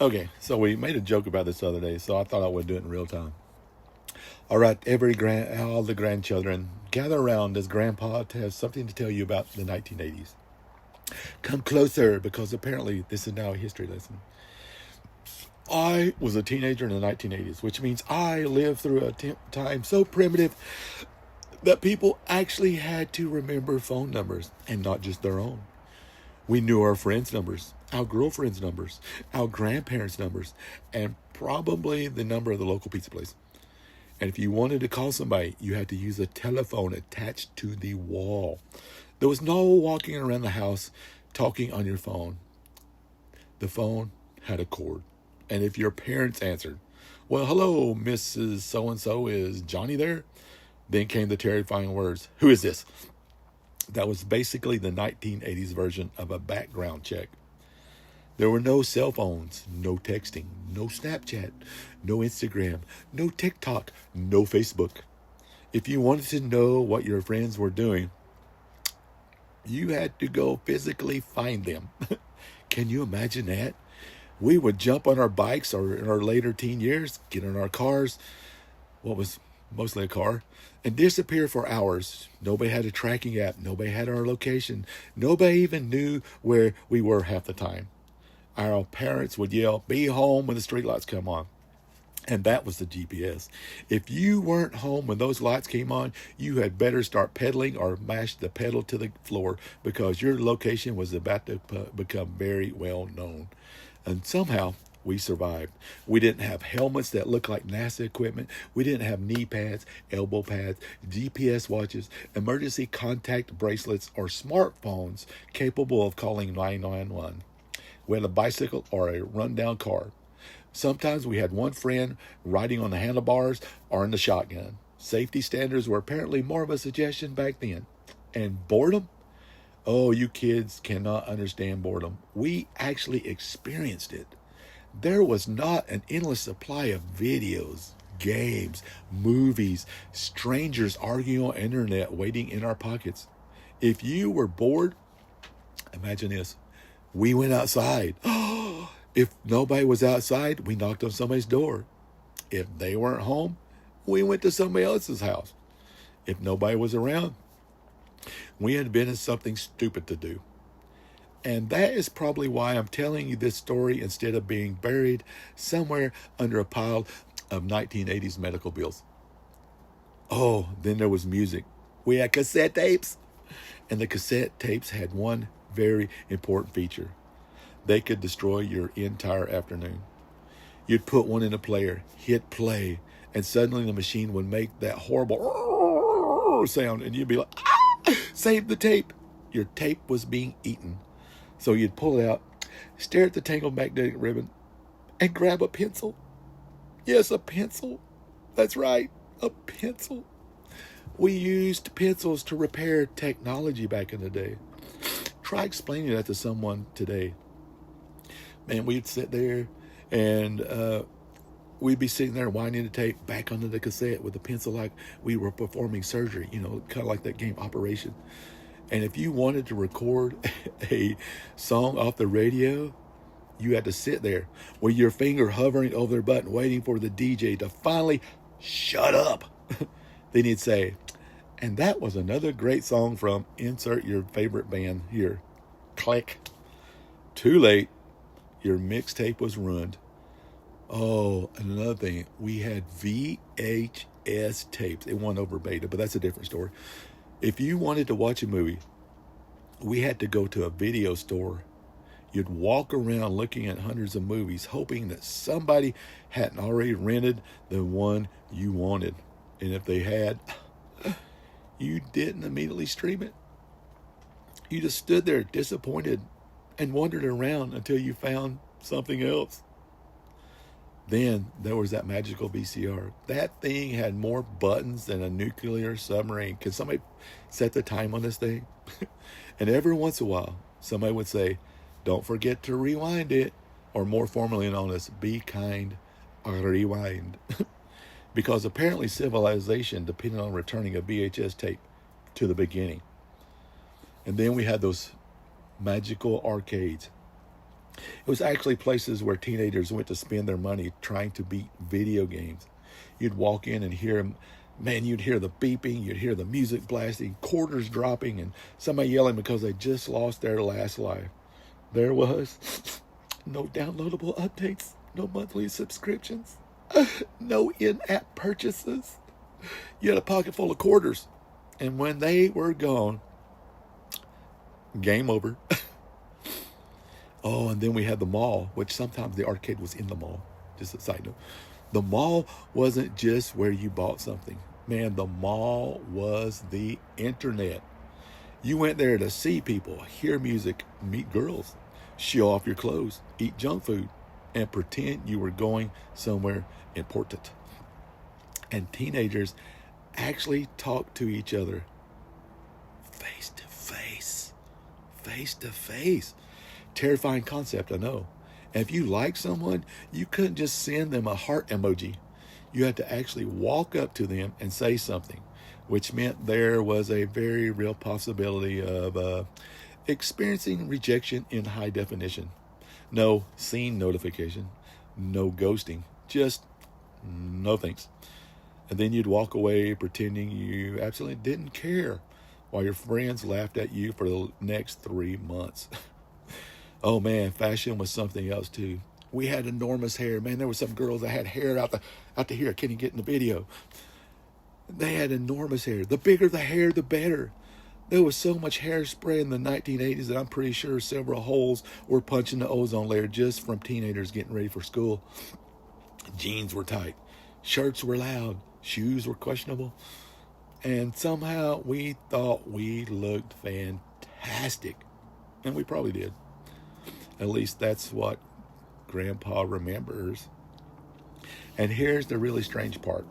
Okay, so we made a joke about this the other day, so I thought I would do it in real time. All right, all the grandchildren, gather around as Grandpa has something to tell you about the 1980s. Come closer, because apparently this is now a history lesson. I was a teenager in the 1980s, which means I lived through a time so primitive that people actually had to remember phone numbers and not just their own. We knew our friends' numbers, our girlfriends' numbers, our grandparents' numbers, and probably the number of the local pizza place. And if you wanted to call somebody, you had to use a telephone attached to the wall. There was no walking around the house talking on your phone. The phone had a cord. And if your parents answered, well, hello, Mrs. So-and-so, is Johnny there? Then came the terrifying words, who is this? That was basically the 1980s version of a background check. There were no cell phones, no texting, no Snapchat, no Instagram, no TikTok, no Facebook. If you wanted to know what your friends were doing, you had to go physically find them. Can you imagine that? We would jump on our bikes, or in our later teen years, get in our cars, what was mostly a car, and disappear for hours. Nobody had a tracking app. Nobody had our location. Nobody even knew where we were half the time. Our parents would yell, be home when the streetlights come on. And that was the GPS. If you weren't home when those lights came on, you had better start pedaling or mash the pedal to the floor, because your location was about to become very well known. And somehow we survived. We didn't have helmets that looked like NASA equipment. We didn't have knee pads, elbow pads, GPS watches, emergency contact bracelets, or smartphones capable of calling 911. We had a bicycle or a rundown car. Sometimes we had one friend riding on the handlebars or in the shotgun. Safety standards were apparently more of a suggestion back then. And boredom? Oh, you kids cannot understand boredom. We actually experienced it. There was not an endless supply of videos, games, movies, strangers arguing on internet waiting in our pockets. If you were bored, imagine this. We went outside. If nobody was outside, we knocked on somebody's door. If they weren't home, we went to somebody else's house. If nobody was around, we had been in something stupid to do. And that is probably why I'm telling you this story instead of being buried somewhere under a pile of 1980s medical bills. Oh, then there was music. We had cassette tapes. And the cassette tapes had one very important feature. They could destroy your entire afternoon. You'd put one in a player, hit play, and suddenly the machine would make that horrible sound, and you'd be like, save the tape. Your tape was being eaten. So you'd pull it out, stare at the tangled magnetic ribbon, and grab a pencil. Yes, a pencil. That's right, a pencil. We used pencils to repair technology back in the day. Try explaining that to someone today. Man, we'd sit there and we'd be sitting there winding the tape back onto the cassette with a pencil like we were performing surgery, kind of like that game Operation. And if you wanted to record a song off the radio, you had to sit there with your finger hovering over the button, waiting for the DJ to finally shut up. Then he'd say, and that was another great song from insert your favorite band here. Click. Too late. Your mixtape was ruined. Oh, and another thing, we had VHS tapes. It won over beta, but that's a different story. If you wanted to watch a movie, we had to go to a video store. You'd walk around looking at hundreds of movies, hoping that somebody hadn't already rented the one you wanted. And if they had, you didn't immediately stream it. You just stood there disappointed and wandered around until you found something else. Then there was that magical VCR. That thing had more buttons than a nuclear submarine. Can somebody set the time on this thing? And every once in a while, somebody would say, don't forget to rewind it. Or more formally known as be kind or rewind. Because apparently civilization depended on returning a VHS tape to the beginning. And then we had those magical arcades. It was actually places where teenagers went to spend their money trying to beat video games. You'd walk in and hear, man, you'd hear the beeping, you'd hear the music blasting, quarters dropping, and somebody yelling because they just lost their last life. There was no downloadable updates, no monthly subscriptions, no in-app purchases. You had a pocket full of quarters, and when they were gone, game over. Oh, and then we had the mall, which sometimes the arcade was in the mall. Just a side note. The mall wasn't just where you bought something. Man, the mall was the internet. You went there to see people, hear music, meet girls, show off your clothes, eat junk food, and pretend you were going somewhere important. And teenagers actually talked to each other face to face. Face to face. Terrifying concept, I know. And if you liked someone, you couldn't just send them a heart emoji. You had to actually walk up to them and say something, which meant there was a very real possibility of experiencing rejection in high definition. No scene notification, no ghosting, just no thanks. And then you'd walk away pretending you absolutely didn't care while your friends laughed at you for the next 3 months. Oh man, fashion was something else too. We had enormous hair. Man, there were some girls that had hair out to here. Can you get in the video? They had enormous hair. The bigger the hair, the better. There was so much hairspray in the 1980s that I'm pretty sure several holes were punching the ozone layer just from teenagers getting ready for school. Jeans were tight. Shirts were loud. Shoes were questionable. And somehow we thought we looked fantastic. And we probably did. At least that's what Grandpa remembers. And here's the really strange part.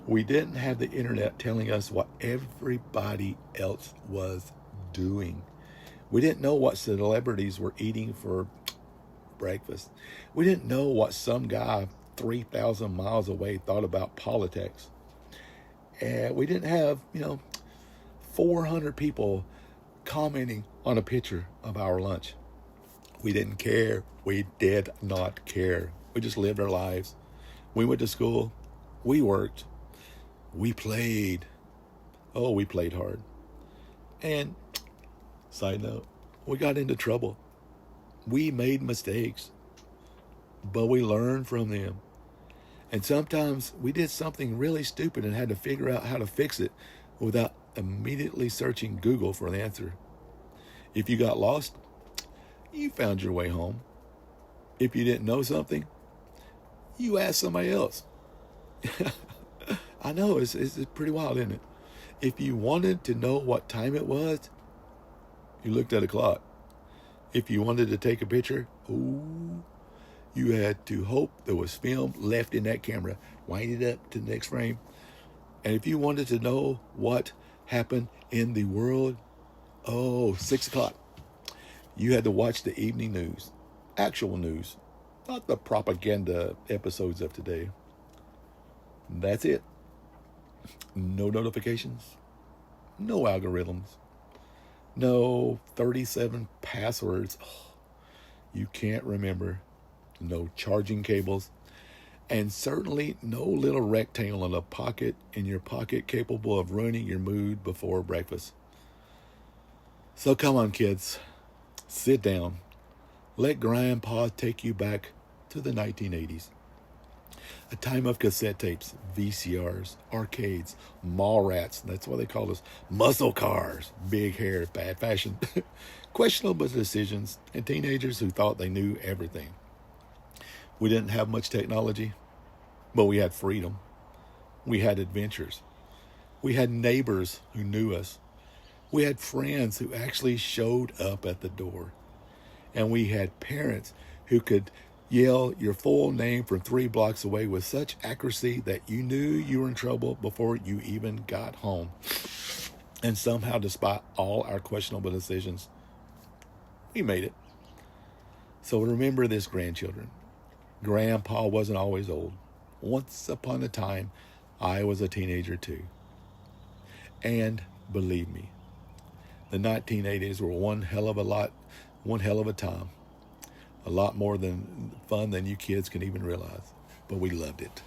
We didn't have the internet telling us what everybody else was doing. We didn't know what celebrities were eating for breakfast. We didn't know what some guy 3,000 miles away thought about politics. And we didn't have, 400 people commenting on a picture of our lunch. We didn't care. We did not care. We just lived our lives. We went to school. We worked. We played. Oh, we played hard. And, side note, we got into trouble. We made mistakes, but we learned from them. And sometimes we did something really stupid and had to figure out how to fix it without immediately searching Google for an answer. If you got lost, you found your way home. If you didn't know something, you asked somebody else. I know, it's pretty wild, isn't it? If you wanted to know what time it was, you looked at a clock. If you wanted to take a picture, you had to hope there was film left in that camera. Wind it up to the next frame. And if you wanted to know what happened in the world, 6 o'clock. You had to watch the evening news. Actual news. Not the propaganda episodes of today. That's it. No notifications. No algorithms. No 37 passwords you can't remember. No charging cables. And certainly no little rectangle in a pocket in your pocket capable of ruining your mood before breakfast. So come on, kids. Sit down. Let Grandpa take you back to the 1980s. A time of cassette tapes, VCRs, arcades, mall rats, that's what they called us, muscle cars, big hair, bad fashion, questionable decisions, and teenagers who thought they knew everything. We didn't have much technology, but we had freedom. We had adventures. We had neighbors who knew us. We had friends who actually showed up at the door. And we had parents who could yell your full name from 3 blocks away with such accuracy that you knew you were in trouble before you even got home. And somehow, despite all our questionable decisions, we made it. So remember this, grandchildren. Grandpa wasn't always old. Once upon a time, I was a teenager too. And believe me, the 1980s were one hell of a lot One hell of a time. A lot more than fun than you kids can even realize. But we loved it.